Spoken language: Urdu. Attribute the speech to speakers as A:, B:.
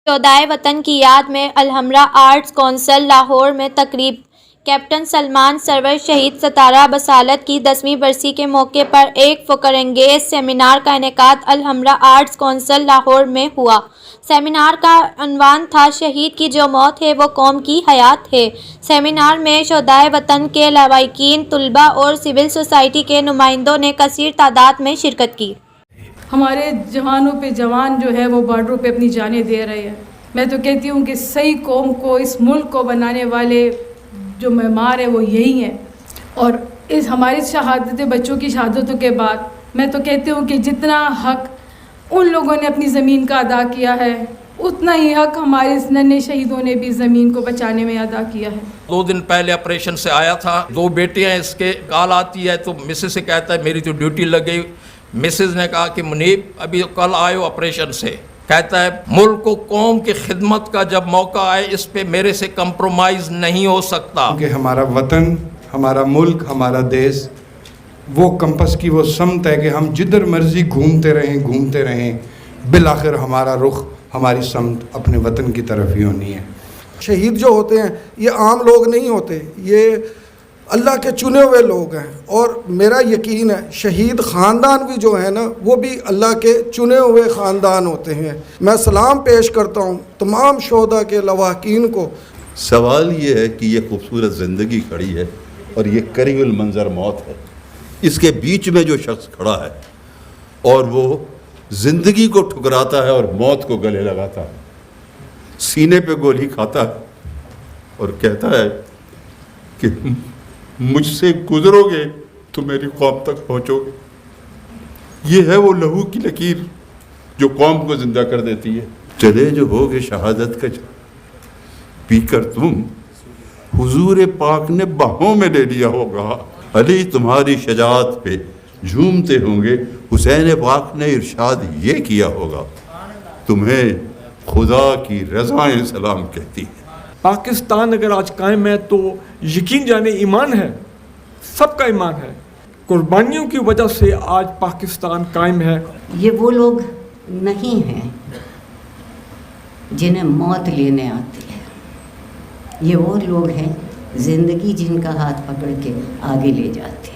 A: شہدائے وطن کی یاد میں الحمرا آرٹس کونسل لاہور میں تقریب۔ کیپٹن سلمان سرور شہید ستارہ بسالت کی 10ویں برسی کے موقع پر ایک فکر انگیز سیمینار کا انعقاد الحمرا آرٹس کونسل لاہور میں ہوا۔ سیمینار کا عنوان تھا شہید کی جو موت ہے وہ قوم کی حیات ہے۔ سیمینار میں شہدائے وطن کے لواحقین، طلباء اور سول سوسائٹی کے نمائندوں نے کثیر تعداد میں شرکت کی۔
B: ہمارے جوانوں پہ جوان جو ہے وہ بارڈروں پہ اپنی جانیں دے رہے ہیں۔ میں تو کہتی ہوں کہ صحیح قوم کو، اس ملک کو بنانے والے جو معمار ہیں وہ یہی ہیں، اور اس ہماری شہادت بچوں کی شہادتوں کے بعد میں تو کہتی ہوں کہ جتنا حق ان لوگوں نے اپنی زمین کا ادا کیا ہے اتنا ہی حق ہمارے اس ننھے شہیدوں نے بھی زمین کو بچانے میں ادا کیا ہے۔
C: 2 دن پہلے آپریشن سے آیا تھا، 2 بیٹیاں اس کے کال آتی ہے تو مسز سے کہتا ہے میری تو ڈیوٹی لگ گئی۔ مسز نے کہا کہ منیب ابھی کل آئے ہو آپریشن سے، کہتا ہے ملک و قوم کی خدمت کا جب موقع آئے اس پہ میرے سے کمپرومائز نہیں ہو سکتا۔
D: کہ ہمارا وطن، ہمارا ملک، ہمارا دیس وہ کمپس کی وہ سمت ہے کہ ہم جدھر مرضی گھومتے رہیں بالآخر ہمارا رخ، ہماری سمت اپنے وطن کی طرف ہی ہونی ہے۔
E: شہید جو ہوتے ہیں یہ عام لوگ نہیں ہوتے، یہ اللہ کے چنے ہوئے لوگ ہیں، اور میرا یقین ہے شہید خاندان بھی جو ہے نا وہ بھی اللہ کے چنے ہوئے خاندان ہوتے ہیں۔ میں سلام پیش کرتا ہوں تمام شہداء کے لواحقین کو۔
F: سوال یہ ہے کہ یہ خوبصورت زندگی کھڑی ہے اور یہ قریب المنظر موت ہے، اس کے بیچ میں جو شخص کھڑا ہے اور وہ زندگی کو ٹھکراتا ہے اور موت کو گلے لگاتا ہے، سینے پہ گولی کھاتا ہے اور کہتا ہے کہ مجھ سے گزرو گے تو میری قوم تک پہنچو گے۔ یہ ہے وہ لہو کی لکیر جو قوم کو زندہ کر دیتی ہے۔ چلے جو ہوگے شہادت کا پی کر تم، حضور پاک نے باہوں میں لے لیا ہوگا، علی تمہاری شجاعت پہ جھومتے ہوں گے، حسین پاک نے ارشاد یہ کیا ہوگا، تمہیں خدا کی رضائیں سلام کہتی ہیں۔
G: پاکستان اگر آج قائم ہے تو یقین جانے ایمان ہے، سب کا ایمان ہے، قربانیوں کی وجہ سے آج پاکستان قائم ہے۔
H: یہ وہ لوگ نہیں ہیں جنہیں موت لینے آتی ہے، یہ وہ لوگ ہیں زندگی جن کا ہاتھ پکڑ کے آگے لے جاتے ہیں۔